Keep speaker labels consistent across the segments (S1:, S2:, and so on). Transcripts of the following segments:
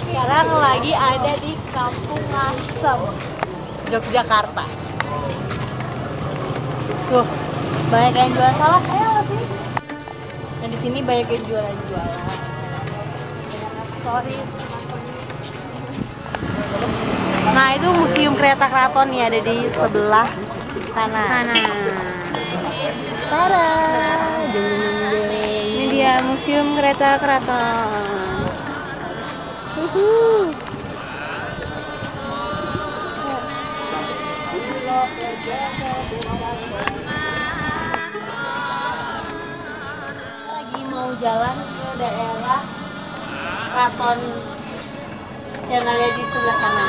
S1: Sekarang lagi ada di Kampung Asem, Yogyakarta. Tuh, banyak yang jualan salak, sih. Dan di sini banyak yang jualan-jualan. Sorry. Nah, itu Museum Kereta Keraton nih, ada di sebelah sana. Tada! Ini dia Museum Kereta Keraton. Lagi mau jalan ke daerah keraton yang ada di sebelah sana.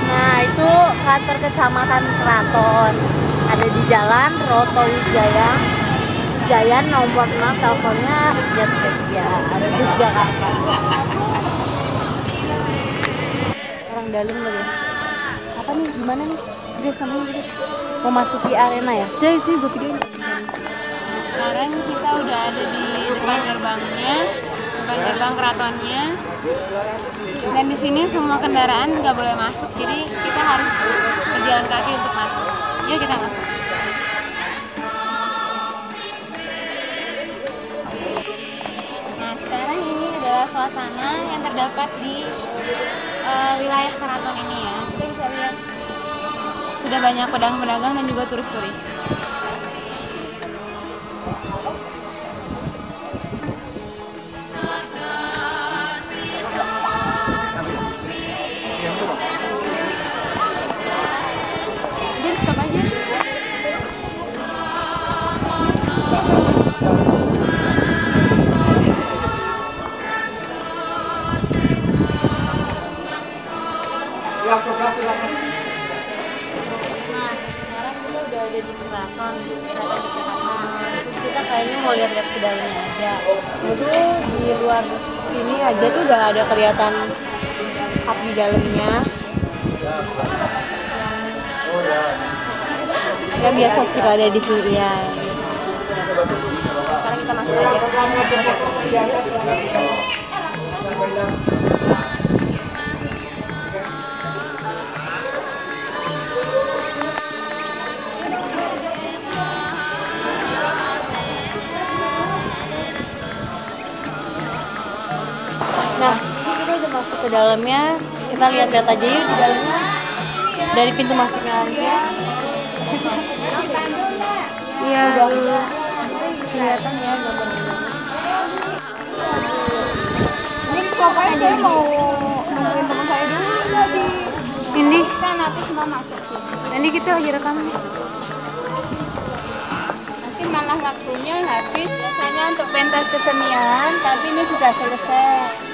S1: Nah, itu kantor kecamatan Keraton, ada di Jalan Roto Wijaya Jaya nomor 6, teleponnya ya, ada di Jakarta. Orang dalam lagi. Apa nih? Gimana nih? Guys, namanya guys. Memasuki arena ya? Jay sih gue videoin. Sekarang kita udah ada di depan gerbangnya, depan gerbang keratonnya. Dan di sini semua kendaraan nggak boleh masuk, jadi kita harus berjalan kaki untuk masuk. Yuk kita masuk. Sekarang ini adalah suasana yang terdapat di wilayah keraton ini ya. Kita bisa lihat sudah banyak pedagang-pedagang dan juga turis-turis. Jadi stop aja. Nah, sekarang kita udah ada di keraton, terus kita kayaknya mau lihat-lihat ke dalamnya aja. Itu di luar sini aja tuh udah ada kelihatan up di dalamnya. Ya biasa sih ada di sini ya. Sekarang kita masuk aja. Nah, kita udah masuk ke dalamnya. Kita lihat-lihat aja yuk di dalamnya. Dari pintu masuknya aja. Iya, kelihatan ya gambar-gambar.
S2: Ini pokoknya saya mau nungguin teman saya dulu tadi.
S1: Ini
S2: Kan nanti semua masuk sih.
S1: ini kita lagi rekam.
S2: Nanti malah waktunya habis. Biasanya untuk pentas kesenian, tapi ini sudah selesai.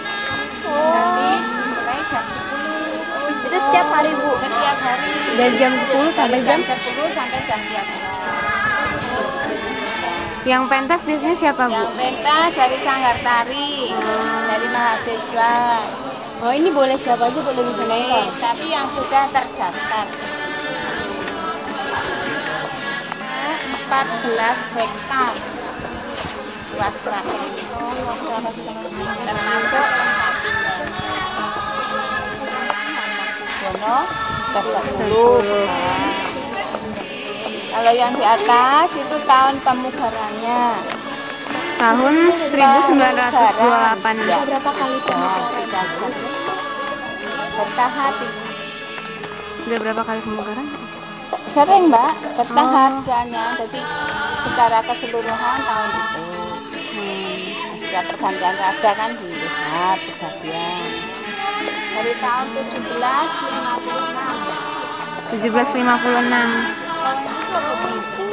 S2: Nanti mulai jam 10.
S1: Itu setiap hari, Bu?
S2: Setiap hari.
S1: Dari jam 10 sampai
S2: Dari jam 10 sampai jam 12.
S1: Yang pentas biasanya siapa, Bu?
S2: Yang pentas dari Sanggar Tari, dari mahasiswa.
S1: Oh, ini boleh siapa aja boleh bisa nonton.
S2: Tapi yang sudah terdaftar. 14 hektar luas keraton ini. Termasuk Jono ke-10. Kalau yang di atas itu tahun pemugarannya.
S1: Tahun 1928.
S2: Ya. Berapa kali pemugaran? Bertahap.
S1: Udah berapa kali pemugaran?
S2: Sering Mbak, bertahap soalnya. Jadi secara keseluruhan tahun itu. Setiap pergantian raja kan dilihat sebagian. Dari tahun 1756.
S1: 1756.
S2: Kalau ini kok begitu?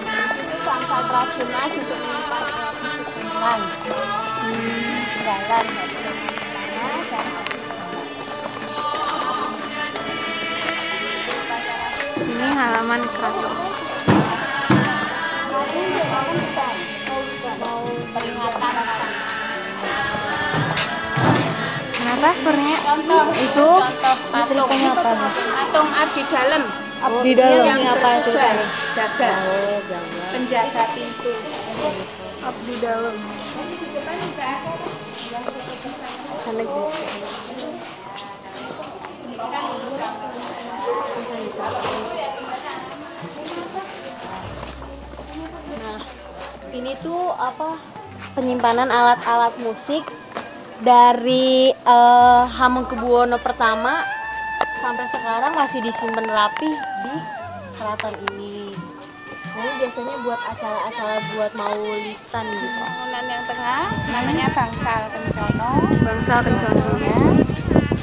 S2: Itu bangsal Prajunas untuk menyimpan musik gamelan. Jalan dari sana dan
S1: Ini halaman keraton.
S2: mau peringatan
S1: Kenapa kurnya?
S2: contoh
S1: Itu
S2: contoh patung
S1: ceritanya apa, Bu?
S2: patung abdi dalam
S1: Di dalam
S2: yang
S1: ini apa ceritanya?
S2: jaga penjaga pintu
S1: Abdi dalam. Sana guys. Nah, ini tuh apa? Penyimpanan alat-alat musik dari Hamengkubuwono pertama sampai sekarang masih disimpan rapi di keraton ini. Nah, ini biasanya buat acara-acara buat maulidan gitu.
S2: bangunan yang tengah namanya Bangsal Kencono
S1: Bangsal Kencono.
S2: ya,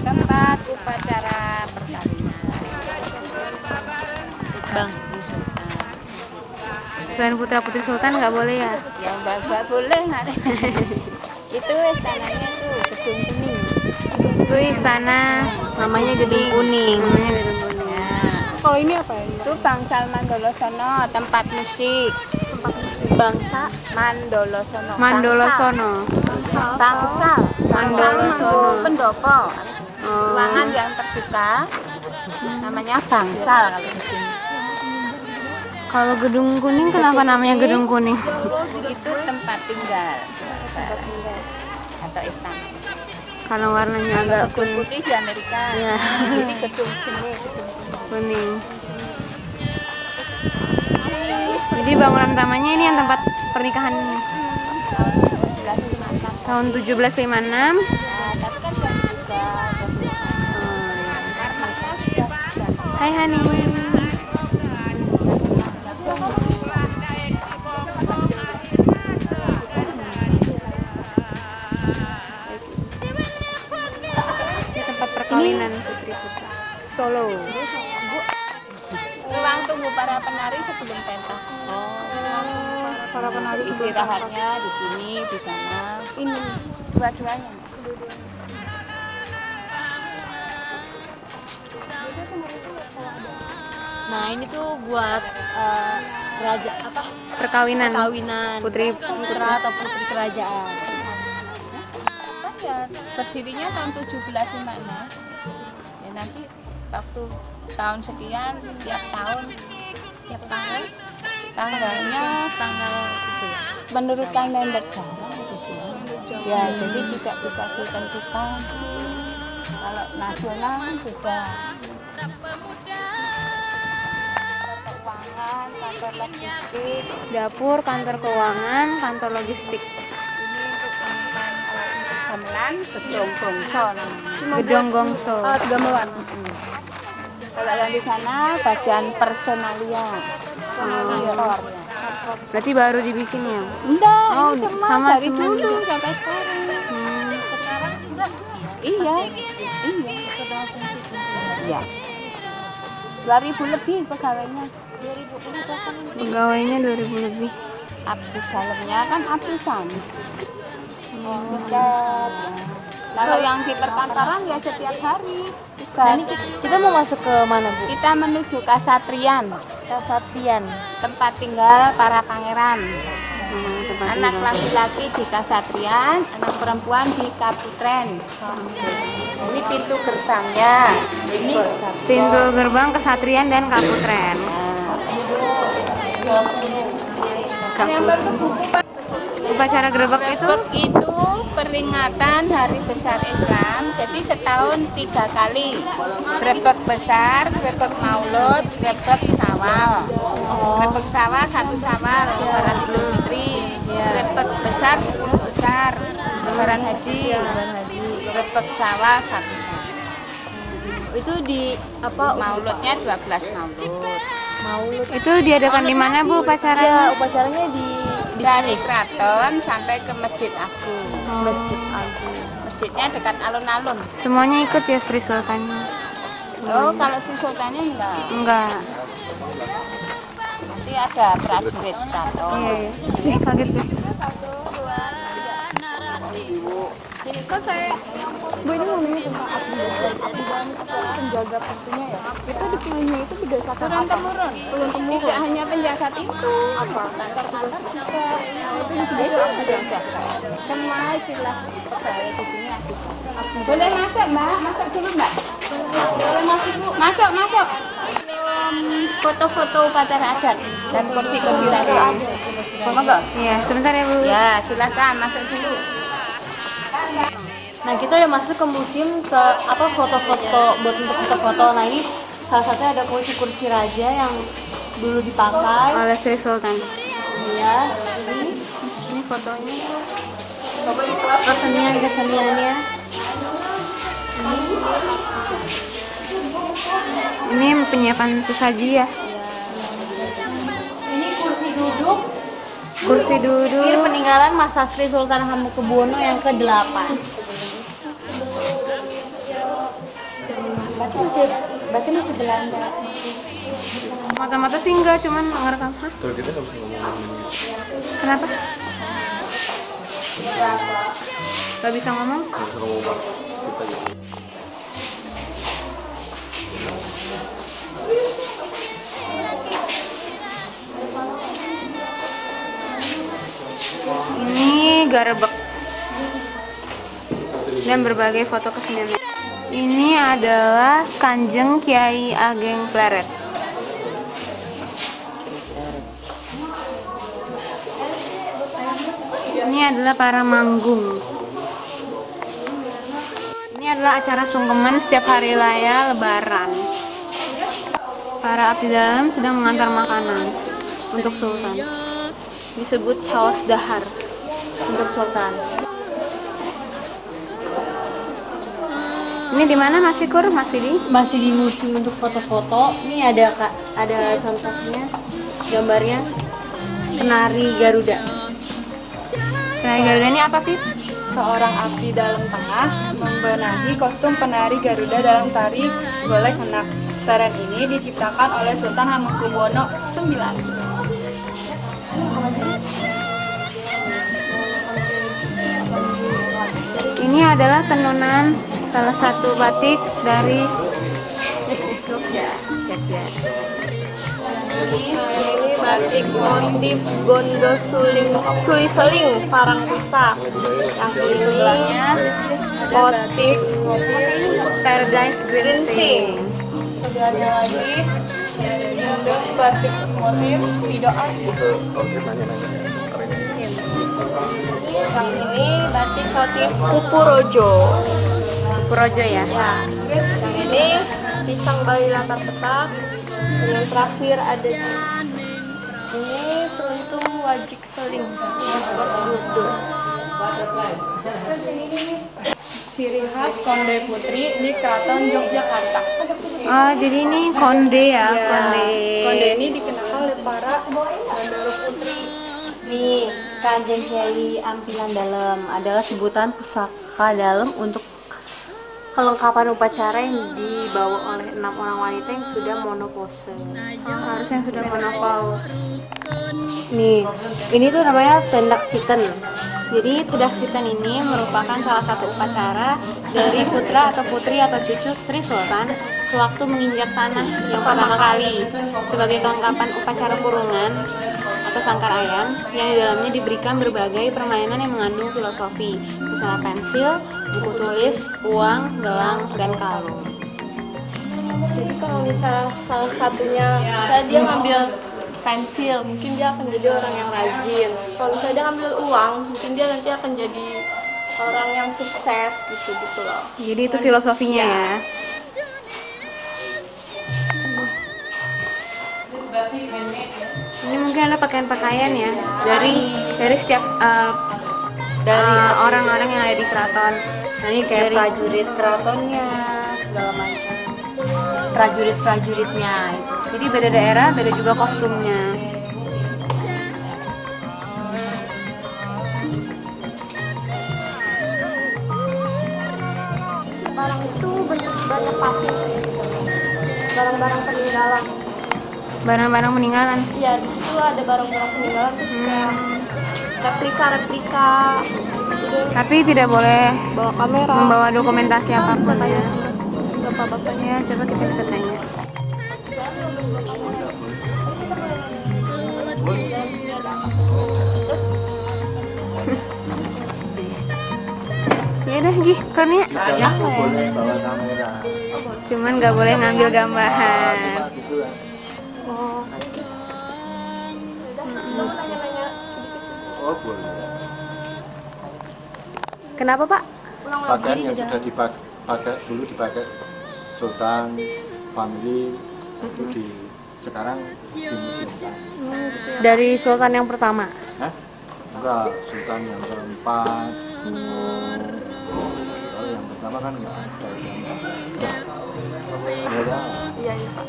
S2: tempat upacara perkawinan
S1: Bang. Selain putra putri sultan nggak boleh ya?
S2: yang bapak boleh nggak itu istananya tuh gedung kuning
S1: Itu istana namanya Gedung Kuning.
S2: Kalau ini apa ya? Itu Bangsal Mandolosono, tempat musik.
S1: Bangsa
S2: Mandolosono.
S1: Mandolosono.
S2: Bangsal.
S1: Mandolosono.
S2: Pendopo.
S1: Oh.
S2: Ruangan yang terbuka. Namanya Bangsal kalau di sini.
S1: Kalau Gedung Kuning kenapa namanya Gedung Kuning?
S2: Itu tempat tinggal. Atau istana.
S1: Karena warnanya agak
S2: Gedung putih di Amerika.
S1: Iya.
S2: Jadi gedung sini, gedung
S1: kuning. Jadi bangunan utamanya ini yang tempat pernikahan tahun 1756.
S2: Nah, tapi kan jam 3, karena sudah
S1: Hai Hani. Ini tempat perkawinan putri putra. Solo.
S2: ruang tunggu para penari sebelum pentas.
S1: Para penari
S2: Istirahatnya di sini, di sana. Ini dua-duanya.
S1: Nah, ini tuh buat raja apa?
S2: Perkawinan.
S1: Putri putra atau putri kerajaan.
S2: Kan ya berdirinya tahun 1756. Ya nanti waktu tahun sekian setiap tahun tanggalnya
S1: Tanggal itu ya.
S2: menurut kalender Jawa di sini. Ya, jadi tidak bisa ditentukan. Kalau nasional kan beda. Keuangan, kantor logistik,
S1: Dapur, kantor keuangan, kantor logistik.
S2: ini untuk menyimpan alat musik gamelan, gedung gongso namanya.
S1: Gedong Gongso.
S2: Alat gamelan. Kalau yang di sana bagian personalia, interior.
S1: Berarti baru dibikin ya?
S2: Enggak,
S1: Oh,
S2: ini semua
S1: sama
S2: dari
S1: semua
S2: dulu
S1: juga.
S2: sampai sekarang.
S1: Sekarang juga
S2: Iya, iya. 2000 lebih pegawainya. 2000 berapa nih?
S1: pegawainya 2000 lebih.
S2: Abdi dalamnya kan atusan. Dekat. Kalau yang di perkantoran ya setiap hari.
S1: Ini kita mau masuk ke mana, Bu?
S2: Kita menuju Kasatrian,
S1: Kasatian.
S2: tempat tinggal para pangeran.
S1: Tempat
S2: Anak
S1: tinggal.
S2: laki-laki di Kasatrian, anak perempuan di Kaputren. Ini pintu gerbangnya. Ini
S1: Pintu gerbang Kesatrian dan Kaputren.
S2: yang baru buku Pak.
S1: Upacara gerebek itu
S2: Grebek itu peringatan Hari Besar Islam. Jadi setahun 3 kali. Grebek besar, grebek maulud, grebek sawal. Grebek sawal 1 sawal, lebaran Idul Fitri. Grebek besar 10 besar, lebaran haji. Grebek sawal 1 sawal.
S1: itu di apa?
S2: Mauludnya 12 maulud.
S1: Maulud.
S3: Itu diadakan di mana Bu
S1: Ya,
S3: upacaranya?
S1: upacaranya di
S2: Dari keraton sampai ke Masjid Agung.
S1: Masjid Agung.
S2: Masjidnya dekat alun-alun.
S3: Semuanya ikut ya Sri Sultannya?
S2: Oh, kalau si sultannya enggak.
S3: Enggak.
S2: Nanti ada prajurit keraton.
S3: Iya, iya. Ih, kaget deh.
S1: Kan saya Bu ini ngomongin tentang abdi dalam penjaga pintunya ya. Itu dipilihnya itu berdasarkan
S2: Turun temurun. Tidak hanya penjahat itu.
S1: apa? Tugas kita. Itu disebut abdi dalam.
S2: Semua istilah pegawai di sini abdi. Boleh masuk Mbak? Masuk dulu Mbak. Boleh masuk Bu. Masuk, masuk. Foto-foto upacara adat dan kursi-kursi saja. Monggo.
S3: Iya, sebentar ya Bu.
S2: Ya, silakan masuk dulu.
S1: Nah, kita udah masuk ke museum ke apa foto-foto buat untuk foto-foto. Nah, ini salah satunya ada kursi-kursi raja yang dulu dipakai.
S3: Oleh Sri Sultan.
S1: Iya,
S3: Ini fotonya.
S1: keseniannya.
S3: Ini penyiapan sesaji ya.
S1: Ini kursi duduk.
S3: Kursi
S1: Ini
S3: duduk.
S1: peninggalan masa Sri Sultan Hamengkubuwono yang ke-8. Berarti masih Belanda.
S3: Mata-mata sih enggak, cuman ngerekam. Hah?
S4: Kalau kita nggak bisa ngomong
S3: Kenapa? Gak bisa ngomong?
S4: nggak bisa ngomong Pak. Kita gitu.
S3: Ini garebek dan berbagai foto kesenian. Ini adalah Kanjeng Kiai Ageng Pleret. Ini adalah para manggung. Ini adalah acara sungkeman setiap hari raya Lebaran. Para abdi dalam sedang mengantar makanan untuk Sultan. Disebut caos dahar untuk Sultan. Ini di mana Mas Fikur?
S1: Masih di museum untuk foto-foto. Ini ada contohnya, gambarnya penari Garuda.
S3: Penari Garuda ini apa Fit?
S5: Seorang abdi dalam tengah membenahi kostum penari Garuda dalam tari Golek Henak. Tarian ini diciptakan oleh Sultan Hamengkubuwono IX.
S3: Ini adalah tenunan salah satu batik dari Jogja.
S1: Ini batik motif Gondo Suli-seling Parang Rusa. Yang di sebelahnya motif
S3: Paradise Ginseng.
S1: sebelahnya lagi induk batik motif Sido Asih.
S4: Kalau kita nanya-nanya keren.
S1: Yang ini batik motif Kupurojo.
S3: Purojo ya.
S1: Yang ini pisang Bali latar petak. Dan yang terakhir ada ini teruntung wajik seling. Terus ini
S5: Ciri khas Konde Putri di Keraton Yogyakarta.
S3: Oh, jadi ini konde ya, konde.
S5: Konde ini dikenakan oleh para Bandara Putri.
S1: nih Kanjeng Kiai Ampilan Dalam adalah sebutan pusaka dalam untuk kelengkapan upacara yang dibawa oleh 6 orang wanita yang sudah monopause.
S3: Harusnya sudah menopause.
S1: Nih, ini tuh namanya tendak siten.
S3: Jadi Tudak Siten ini merupakan salah satu upacara dari putra atau putri atau cucu Sri Sultan sewaktu menginjak tanah yang pertama kali sebagai kelengkapan upacara kurungan atau sangkar ayam yang di dalamnya diberikan berbagai permainan yang mengandung filosofi, misalnya pensil, buku tulis, uang, gelang, dan kalung.
S1: Jadi kalau misalnya salah satunya misalnya dia ngambil pensil, mungkin dia akan jadi orang yang rajin. Kalau misalnya dia ngambil uang, mungkin dia nanti akan jadi orang yang sukses gitu loh.
S3: Jadi itu filosofinya ya. Ini mungkin ada pakaian-pakaian ya dari setiap orang-orang yang ada di keraton.
S1: Nah ini kayak prajurit keratonnya segala macam. prajurit-prajuritnya itu.
S3: Jadi beda daerah, beda juga kostumnya.
S1: Barang itu banyak patung, barang-barang peninggalan.
S3: Barang-barang meninggalan.
S1: Iya, di situ ada barang-barang peninggalan terus kayak replika gitu.
S3: Tapi tidak boleh
S1: Bawa kamera,
S3: membawa dokumentasi apapun
S1: bisa
S3: ya.
S1: tanya bapak-bapaknya.
S3: Ya, coba kita bisa tanya. Ya udah, Gi, Kurnia.
S4: Aku boleh bawa kamera.
S3: Cuman nggak boleh ngambil gambar.
S4: Cuma gitu kan.
S1: Oh.
S4: Oh boleh.
S1: Kenapa, Pak?
S4: Pakaian yang sudah dipakai dulu dipakai Sultan family itu sekarang dimuseumkan.
S1: Dari sultan yang pertama.
S4: Hah? Enggak, Sultan yang keempat. Kalau yang pertama kan enggak ada. Ya kan?
S1: Iya, iya, Pak.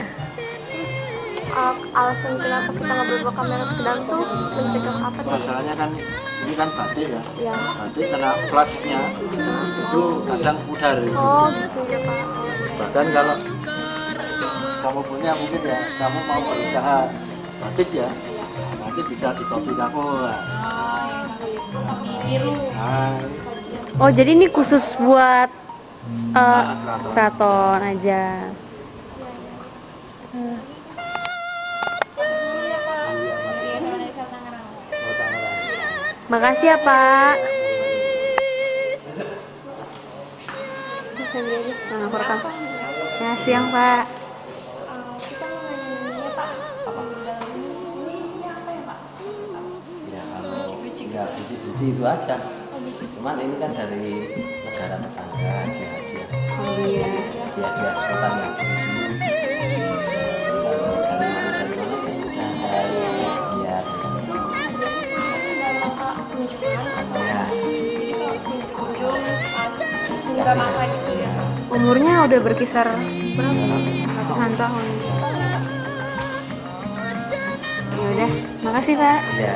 S1: Alasan kenapa kita nggak boleh bawa kamera ke dalam tuh mencegah apa nih?
S4: Masalahnya kan ini kan batik ya.
S1: Iya.
S4: Batik kena flashnya itu kadang pudar.
S1: Oh, gitu ya, Pak.
S4: Bahkan kalau kamu punya mungkin ya, kamu mau berusaha batik ya, nanti bisa di kopi kamu lah.
S1: Oh, jadi ini khusus buat
S4: Keraton.
S1: keraton aja. Makasih ya, Pak.
S3: Nah, aku rekam. Ya, siang, Pak.
S6: Ya kalau ya biji-biji itu aja. Cuman ini kan dari negara tetangga hadiah-hadiah.
S3: Oh iya.
S6: Hadiah-hadiah sultan yang dulu. Kalau dari mana ya udah dari hadiah. Ya.
S3: Umurnya udah berkisar berapa? Ratusan tahun. Ya udah, makasih, Pak.
S6: Ya.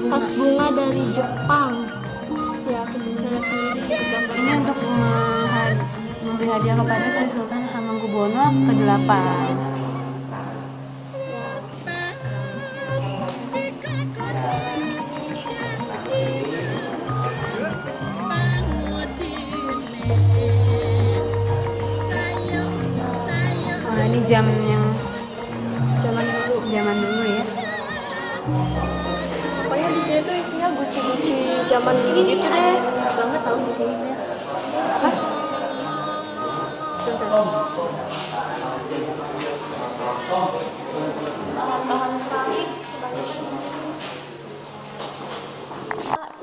S1: Pas bunga dari Jepang. Ya, aku bisa lihat sendiri gambar.
S3: Ini untuk memberi hadiah kepada Sri Sultan Hamengkubuwono ke-8. Wah, ini jam yang zaman dulu ya.
S1: Pokoknya di sini tuh isinya guci-guci zaman dulu gitu deh. Banget tau di sini, Nes. Hah? Sebentar. Bahan-bahan keramik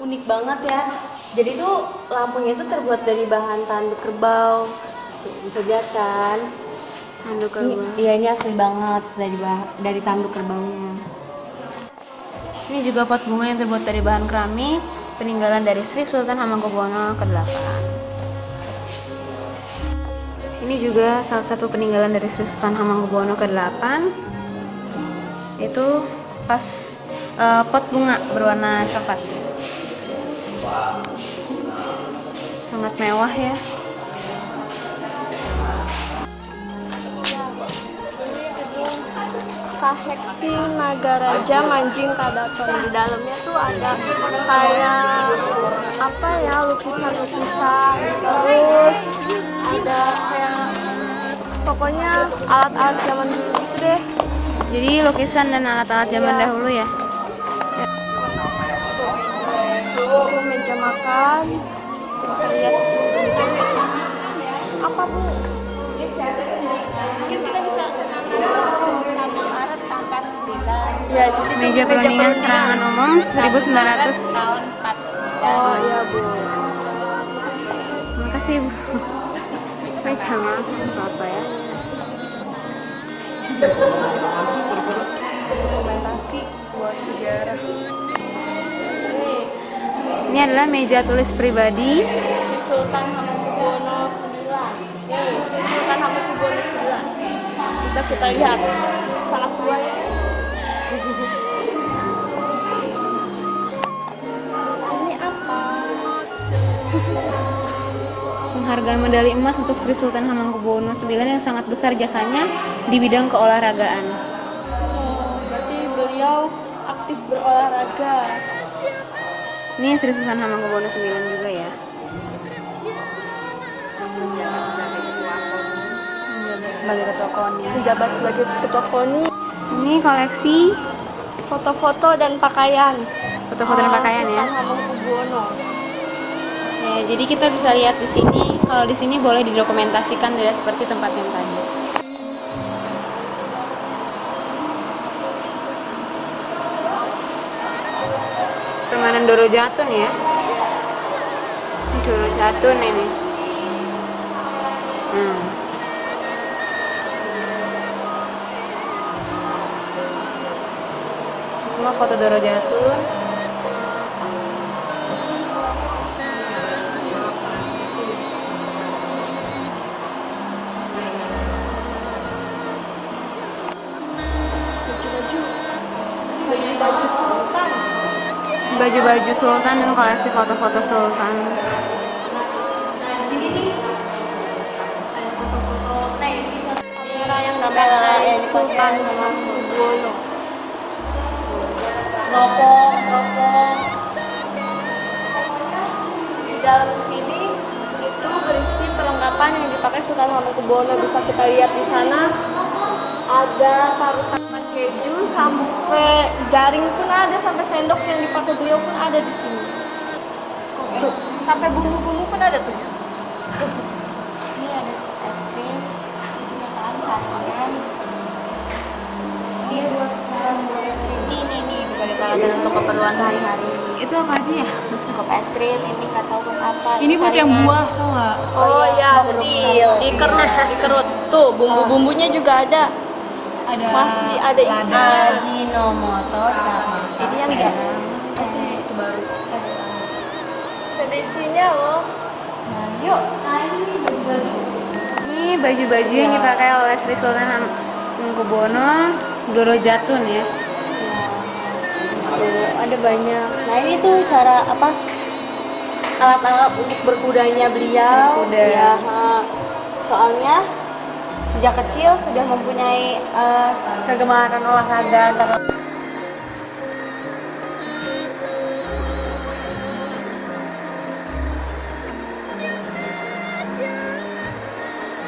S1: unik banget ya. Jadi tuh lampunya itu terbuat dari bahan tanduk kerbau. Tuh, bisa lihat kan?
S3: Tanduk
S1: Ini,
S3: kerbau.
S1: iya, ini asli banget dari tanduk kerbaunya.
S3: Ini juga pot bunga yang terbuat dari bahan keramik, peninggalan dari Sri Sultan Hamengkubuwono ke-8. Ini juga salah satu peninggalan dari Sri Sultan Hamengkubuwono ke-8. Itu pot bunga berwarna coklat. Sangat mewah ya.
S1: Kaheksi Nagaraja Manjing Kadaton. Di dalamnya tuh ada kayak apa ya, lukisan-lukisan, terus ada kayak pokoknya alat-alat zaman dulu gitu deh.
S3: Jadi lukisan dan alat-alat zaman dahulu ya.
S1: Tuh meja makan, tuh bisa lihat di sini meja. Apa, Bu?
S2: Mungkin kita bisa senang 1 Maret 49.
S1: Ya, jadi
S3: Meja perundingan serangan umum 1900.
S2: Tahun 49.
S1: Oh iya, Bu.
S3: Makasih, Bu. Meja makan apa ya?
S5: Dokumentasi buat sejarah.
S3: Ini adalah meja tulis pribadi
S1: Si Sultan Hamengkubuwono IX. Nih, si Sultan Hamengkubuwono IX. Bisa kita lihat. Sangat tua ya. Ini apa?
S3: penghargaan medali emas untuk Sri Sultan Hamengkubuwono IX yang sangat besar jasanya di bidang keolahragaan.
S1: Berarti beliau aktif berolahraga.
S3: Ini Sri Sultan Hamengkubuwono IX juga ya. Sebagai ketua KONI.
S1: Menjabat sebagai ketua KONI.
S3: Ini koleksi
S1: Foto-foto dan pakaian.
S3: foto-foto dan pakaian ya.
S1: Sultan Hamengkubuwono.
S3: Ya, jadi kita bisa lihat di sini. Kalau di sini boleh didokumentasikan tidak seperti tempat yang tadi. Permainan Doro Jatun ya. Ini Doro Jatun ini. Semua foto Doro Jatun.
S1: Baju-baju sultan.
S3: Baju-baju sultan dan koleksi foto-foto sultan.
S1: Kamera yang dipakai Hamengkubuwono. Ropong. Di dalam sini itu berisi perlengkapan yang dipakai Sultan Hamengkubuwono. Bisa kita lihat di sana ada parutan keju, sampai jaring pun ada, sampai sendok yang dipakai beliau pun ada di sini. Tuh, sampai bumbu-bumbu pun ada tuh.
S3: Ini ada scoop es krim, di sini kan saringan. Dia buat cara membuat es krim. Ini nih berbagai peralatan untuk keperluan sehari-hari.
S1: Itu apa aja ya?
S3: Scoop es krim ini nggak tahu buat apa.
S1: Ini buat yang buah, tau nggak?
S3: Oh iya,
S1: dikerut. Tuh, bumbu-bumbunya juga ada. Masih ada isinya.
S3: Ajinomoto, Jama.
S1: Ini yang garam.
S3: Itu baru.
S1: Ada isinya loh. Yuk, ini baju-baju.
S3: Ini baju-baju yang dipakai oleh Sri Sultan Hamengkubuwono Doro Jatun ya.
S1: Tuh, ada banyak. Nah, ini tuh cara apa? Alat-alat untuk berkudanya beliau.
S3: Berkuda.
S1: Ya, soalnya sejak kecil sudah mempunyai kegemaran olahraga.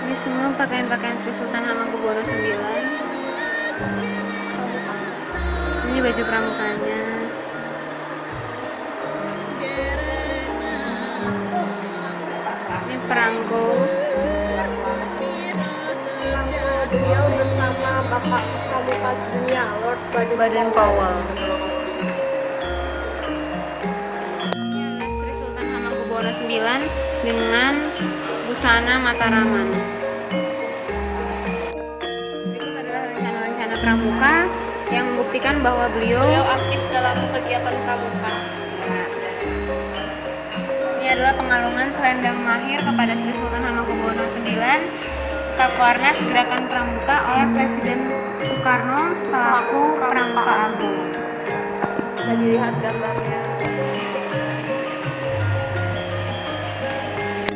S3: Ini semua pakaian-pakaian Sri Sultan Hamengkubuwono IX. Ini baju pramukanya. Ini perangko.
S1: Beliau bersama Bapak Pamungkas Dunia, Lord
S3: Baden Powell. Ini adalah Sri Sultan Hamengkubuwono IX dengan busana Mataraman. Berikut adalah rencana-rencana pramuka yang membuktikan bahwa beliau
S1: aktif dalam kegiatan pramuka.
S3: Ini adalah pengalungan selendang mahir kepada Sri Sultan Hamengkubuwono IX Takuarnas Gerakan Pramuka oleh Presiden Soekarno selaku Pramuka Agung.
S1: Bisa dilihat gambarnya.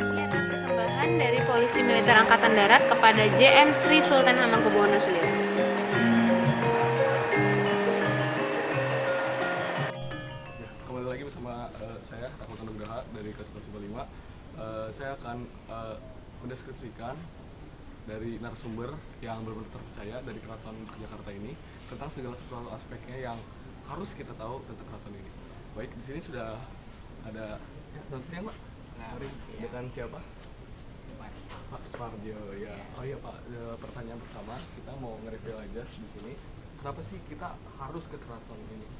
S3: Ini adalah persembahan dari Polisi Militer Angkatan Darat kepada JM Sri Sultan Hamengkubuwono IX.
S7: Kembali lagi bersama saya Takutan Nugraha dari kelas 5. Saya akan mendeskripsikan dari narasumber yang benar-benar terpercaya dari Keraton Jakarta ini tentang segala sesuatu aspeknya yang harus kita tahu tentang keraton ini. Baik, di sini sudah ada nantinya Pak. Dengan siapa? Pak Suparjo ya. Oh iya Pak, pertanyaan pertama kita mau nge-review aja di sini. Kenapa sih kita harus ke keraton ini?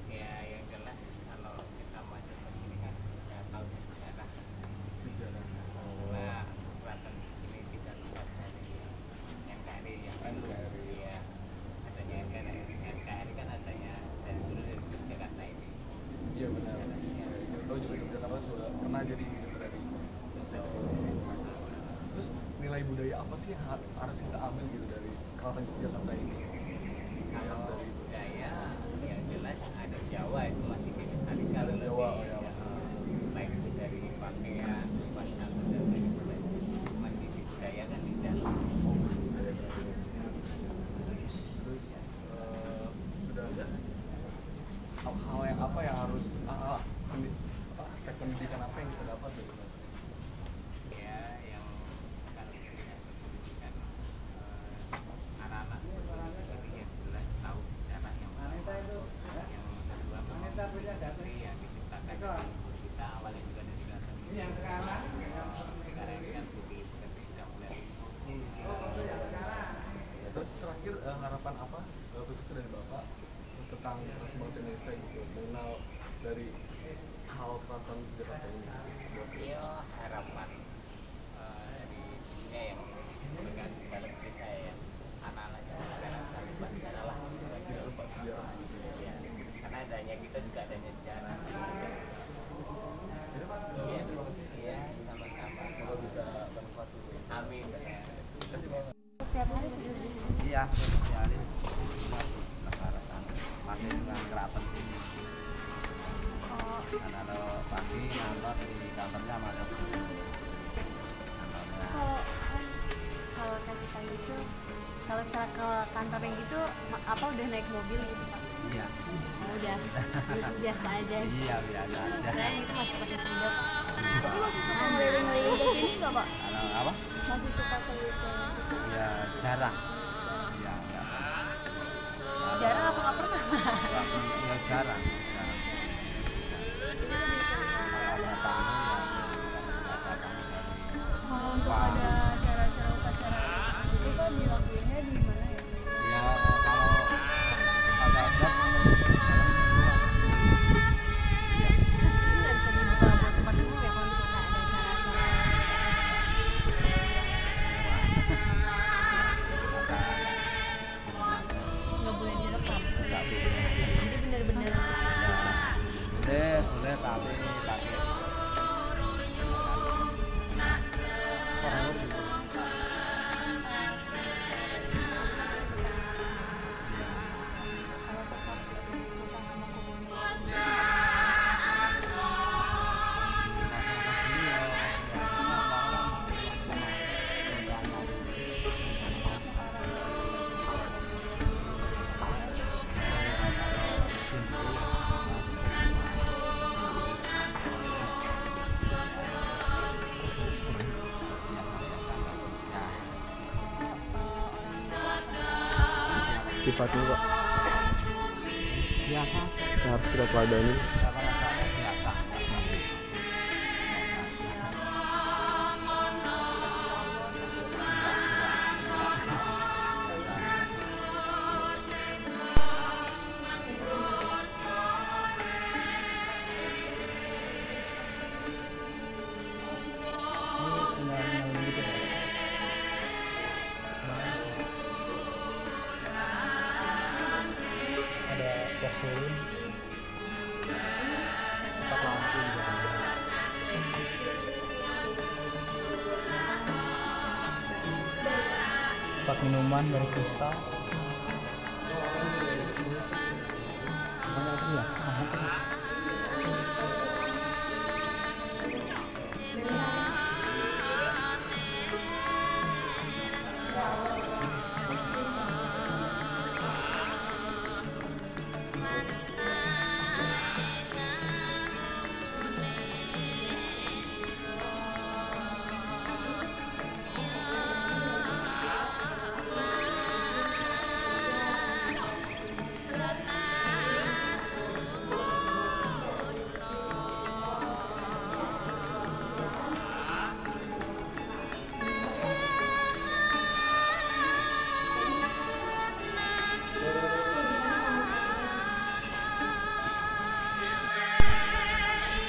S6: Ya, yang jelas kalau kita maju ke sini kan kita tahu sejarah. Nah, keraton di sini tidak lepas dari NKRI yang dulu ya. Adanya NKRI kan adanya dari dulu dari Jakarta ini.
S7: Iya benar. nilai budaya apa sih yang harus kita ambil gitu dari Keraton Yogyakarta ini?
S6: Kalau dari budaya yang jelas ada Jawa itu masih dilestarikan.
S7: Ada Jawa, oh ya masih.
S6: Baik itu dari pakaian, pasar dan lain-lain masih dibudayakan di dalam.
S7: Oh, masih budaya Keraton. Terus sudah ada hal yang apa yang harus aspek pendidikan apa yang kita dapat dari Keraton?
S6: Ya, yang kalau dengan pendidikan anak-anak yang jelas tahu cara yang kedua menteri yang diciptakan kita awalnya juga dari Keraton negara ini kan budi pekerti sudah mulai.
S7: Terus terakhir harapan apa khususnya dari Bapak tentang bangsa Indonesia gitu, mengenal dari hal Keraton Jakarta ini?
S6: Iya, harapan dari dunia yang bergantung dalam diri saya ya, anak-anak yang sekarang harus bersejarah lah,
S7: Tidak lupa sejarah.
S6: ya, karena adanya kita juga adanya sejarah.
S7: Jadi Pak,
S6: Iya,
S7: terima kasih.
S6: iya, sama-sama.
S7: Semoga bisa bermanfaat dulu.
S6: Amin.
S7: Terima kasih banget.
S4: Iya, sosialin lebaran masih dengan keraton ini. Kalau pagi ngantor di kantornya macam
S1: Kalau kasih tahu itu, kalau saat ke kantor yang gitu, apa udah naik mobil gitu Pak?
S4: iya,
S1: Udah biasa aja.
S4: iya biasa aja.
S1: Saya itu masih pakai kuda Pak. Tapi masih suka keliling-keliling ke sini nggak Pak?
S4: Kalau apa?
S1: Masih suka keliling ke sini?
S4: Ya jarang. Ya enggak.
S1: Jarang apa nggak pernah?
S4: Ya jarang. Kalau ada tamu ya ada tamu harus.
S5: Kalau untuk ada acara-acara upacara itu kan dilakuinnya di mana ya?
S4: Ya kalau ada adat
S1: Terus ini nggak bisa dibuka buat tempat umum ya kalau misalnya ada acara-acara? Nggak boleh direkam. Jadi benar-benar
S4: boleh tapi pakai
S5: Kalau sosok Sultan Hamengkubuwono
S7: Sifatnya Pak,
S4: biasa
S7: yang harus kita teladani.
S4: biasa.
S8: Ada porselin, tempat lampu juga ada. Tempat minuman dari kristal. Banyak sih ya.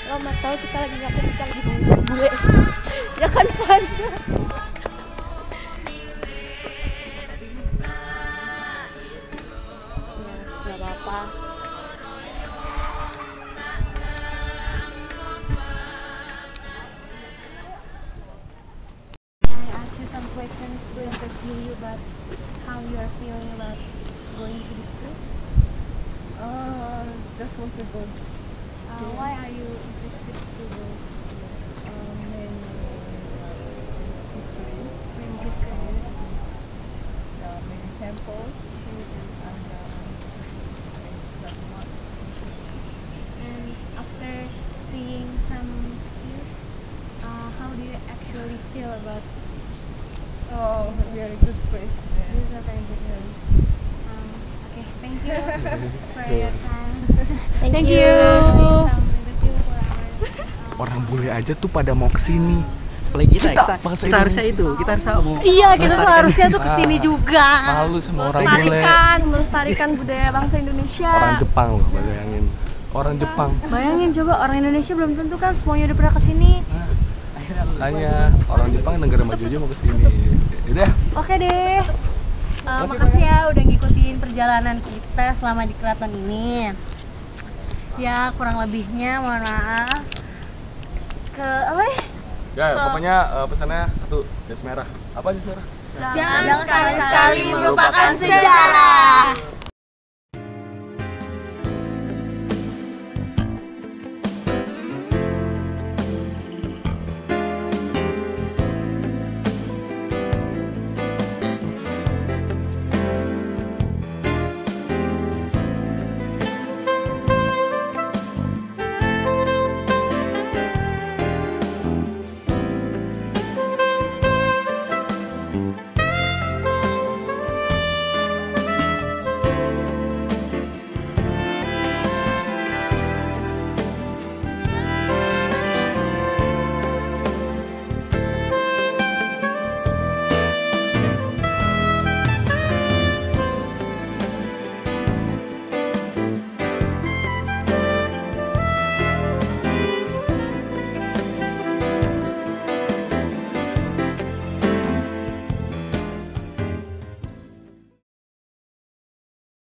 S1: lo mau tahu kita lagi ngapain, kita lagi mengukur bule ya kan Pan? Ya nggak apa-apa. As you some
S3: interview you about how you are feeling about going to this place?
S9: Just want to go.
S3: Why are you interested to go?
S9: History,
S3: Main history.
S9: maybe temple, and not much.
S3: And after seeing some views, how do you actually feel about
S9: Oh, very good place.
S3: this? Are very good place. Okay, thank you for your time.
S1: Thank you.
S3: Some interview for our
S7: Orang bule aja tuh pada mau kesini.
S8: Apalagi kita
S7: bahasa
S8: harusnya
S7: Indonesia.
S8: itu, kita harus mau
S1: Iya, kita tuh harusnya tuh kesini juga.
S7: Malu sama orang bule.
S1: Melestarikan budaya bangsa Indonesia.
S7: Orang Jepang loh, bayangin. Orang Jepang.
S1: Bayangin coba, orang Indonesia belum tentu kan semuanya udah pernah kesini.
S7: Makanya orang Jepang negara maju aja mau kesini. Udah.
S1: Oke deh. Makasih ya udah ngikutin perjalanan kita selama di keraton ini. Ya kurang lebihnya mohon maaf. Apa ya?
S7: Ya, pokoknya pesannya satu, jas merah. Apa jas merah?
S3: Jangan sekali-sekali melupakan sejarah.